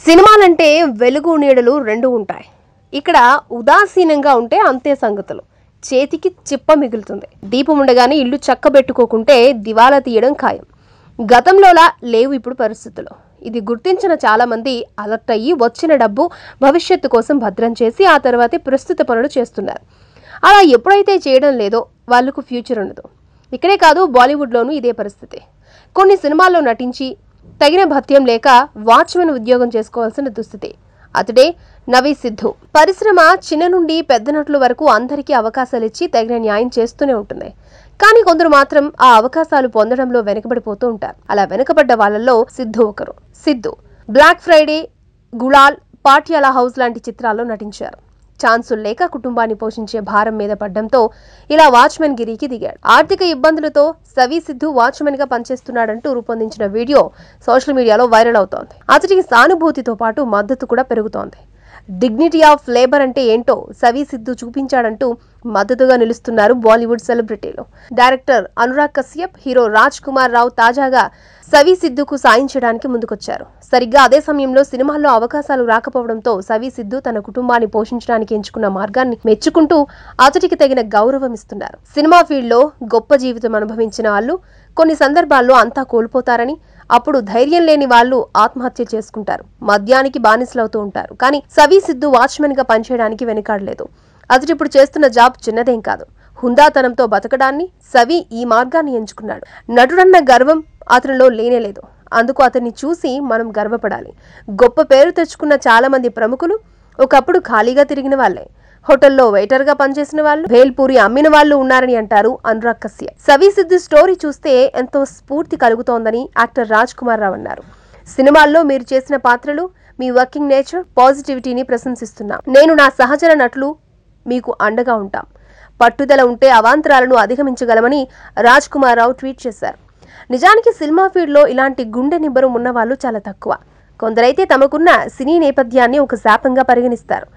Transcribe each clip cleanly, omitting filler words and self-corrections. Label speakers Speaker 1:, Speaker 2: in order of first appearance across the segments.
Speaker 1: సినిమాలంటే వెలుగు నీడలు రెండు ఉంటాయి. ఇక్కడ ఉదాసీనంగా ఉంటే అంతే సంగతులు. చేతికి చిప్ప మిగులుతుంది. దీపం ఉండగానే ఇల్లు చక్కబెట్టుకోకుంటే దివాలా తీయడం ఖాయం. గతంలోలా లేవు ఇప్పుడు పరిస్థితులు. ఇది గుర్తించిన చాలా మంది అలర్ట్ అయ్యి వచ్చిన డబ్బు భవిష్యత్తు కోసం భద్రం చేసి ఆ తర్వాతే ప్రస్తుత పనులు చేస్తున్నారు. అలా ఎప్పుడైతే చేయడం లేదో వాళ్లకు ఫ్యూచర్ ఉండదు. ఇక్కడే కాదు, బాలీవుడ్లోనూ ఇదే పరిస్థితి. కొన్ని సినిమాల్లో నటించి తగిన భత్యం లేక వాచ్మెన్ ఉద్యోగం చేసుకోవాల్సిన దుస్థితి. అతడే నవీ సిద్ధు. పరిశ్రమ చిన్న నుండి పెద్ద నటుల వరకు అందరికీ అవకాశాలు ఇచ్చి తగిన న్యాయం చేస్తూనే ఉంటుంది. కానీ కొందరు మాత్రం ఆ అవకాశాలు పొందడంలో వెనుకబడిపోతూ ఉంటారు. అలా వెనుకబడ్డ వాళ్ళల్లో సిద్ధు ఒకరు. Sidhu Black Friday, Gulaal, Patiala House లాంటి చిత్రాల్లో నటించారు. ఛాన్సులు లేక కుటుంబాన్ని పోషించే భారం మీద పడ్డంతో ఇలా వాచ్మెన్ గిరికి దిగాడు. ఆర్థిక ఇబ్బందులతో సవీ సిద్ధు వాచ్మెన్ గా పనిచేస్తున్నాడంటూ రూపొందించిన వీడియో సోషల్ మీడియాలో వైరల్ అవుతోంది. అతడికి సానుభూతితో పాటు మద్దతు కూడా పెరుగుతోంది. డిగ్నిటీ ఆఫ్ లేబర్ అంటే ఏంటో సవీ సిద్ధు చూపించాడంటూ మద్దతుగా నిలుస్తున్నారు బాలీవుడ్ సెలబ్రిటీలు. డైరెక్టర్ అనురాగ్ కశ్యప్, హీరో రాజ్ కుమార్ రావు తాజాగా సవీ సిద్ధుకు సాయం చేయడానికి ముందుకొచ్చారు. సరిగ్గా అదే సమయంలో సినిమాల్లో అవకాశాలు రాకపోవడంతో సవీ సిద్ధు తన కుటుంబాన్ని పోషించడానికి ఎంచుకున్న మార్గాన్ని మెచ్చుకుంటూ అతడికి తగిన గౌరవం ఇస్తున్నారు. సినిమా ఫీల్డ్ లో గొప్ప జీవితం అనుభవించిన వాళ్ళు కొన్ని సందర్భాల్లో అంతా కోల్పోతారని, అప్పుడు ధైర్యం లేని వాళ్ళు ఆత్మహత్య చేసుకుంటారు, మద్యానికి బానిసలవుతూ ఉంటారు. కానీ సవీ సిద్ధు వాచ్మెన్ గా పనిచేయడానికి వెనుకాడలేదు. అతడు ఇప్పుడు చేస్తున్న జాబ్ చిన్నదేం కాదు. హుందాతనంతో బతకడాన్ని సవీ ఈ మార్గాన్ని ఎంచుకున్నాడు. నటుడన్న గర్వం అతనిలో లేనేలేదు. అందుకు అతన్ని చూసి మనం గర్వపడాలి. గొప్ప పేరు తెచ్చుకున్న చాలా మంది ప్రముఖులు ఒకప్పుడు ఖాళీగా తిరిగిన వాళ్లే. హోటల్లో వెయిటర్ గా పనిచేసిన వాళ్ళు, భేల్పూరి అమ్మిన వాళ్ళు ఉన్నారని అంటారు అనురాగ్ కశ్యప్. సవీ సిద్ధు స్టోరీ చూస్తే ఎంతో స్ఫూర్తి కలుగుతోందని యాక్టర్ రాజ్ కుమార్ రావు అన్నారు. సినిమాల్లో మీరు చేసిన పాత్రలు, మీ వర్కింగ్ నేచర్, పాజిటివిటీని ప్రశంసిస్తున్నాం. నేను నా సహచర నటులు మీకు అండగా ఉంటాం. పట్టుదల ఉంటే అవాంతరాలను అధిగమించగలమని రాజ్ కుమార్ రావు ట్వీట్ చేశారు. నిజానికి సినిమా ఫీల్డ్లో ఇలాంటి గుండె నిబ్బరం ఉన్న వాళ్ళు చాలా తక్కువ. కొందరైతే తమకున్న సినీ నేపథ్యాన్ని ఒక శాపంగా పరిగణిస్తారు.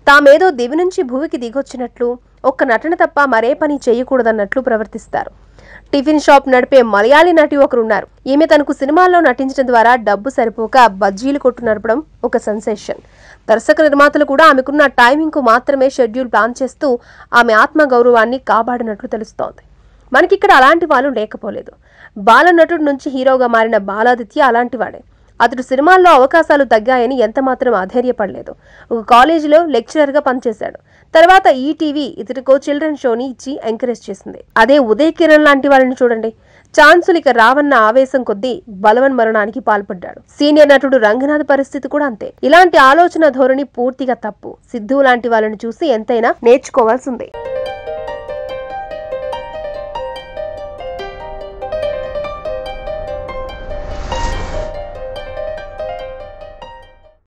Speaker 1: తామేదో దివి నుంచి భూమికి దిగొచ్చినట్లు, ఒక్క నటన తప్ప మరే పని చేయకూడదన్నట్లు ప్రవర్తిస్తారు. టిఫిన్ షాప్ నడిపే మలయాళీ నటి ఒకరున్నారు. ఈమె తనకు సినిమాల్లో నటించడం ద్వారా డబ్బు సరిపోక బజ్జీలు కొట్టు నడపడం ఒక సెన్సేషన్. దర్శక నిర్మాతలు కూడా ఆమెకున్న టైమింగ్ కు మాత్రమే షెడ్యూల్ ప్లాన్ చేస్తూ ఆమె ఆత్మ గౌరవాన్ని కాపాడినట్లు తెలుస్తోంది. మనకిక్కడ అలాంటి వాళ్ళు లేకపోలేదు. బాల నటుడు నుంచి హీరోగా మారిన బాలాదిత్య అలాంటి వాడే. అతడు సినిమాల్లో అవకాశాలు తగ్గాయని ఎంతమాత్రం అధైర్యపడలేదు. ఒక కాలేజీలో లెక్చరర్ గా పనిచేశాడు. తర్వాత ఈటీవీ ఇతడికో చిల్డ్రన్ షోని ఇచ్చి ఎంకరేజ్ చేసింది. అదే ఉదయ్ కిరణ్ లాంటి వాళ్ళని చూడండి. ఛాన్సులు ఇక రావన్న ఆవేశం కొద్దీ బలవన్ మరణానికి పాల్పడ్డాడు. సీనియర్ నటుడు రంగనాథ్ పరిస్థితి కూడా అంతే. ఇలాంటి ఆలోచన ధోరణి పూర్తిగా తప్పు. సిద్ధు లాంటి వాళ్ళని చూసి ఎంతైనా నేర్చుకోవాల్సిందే.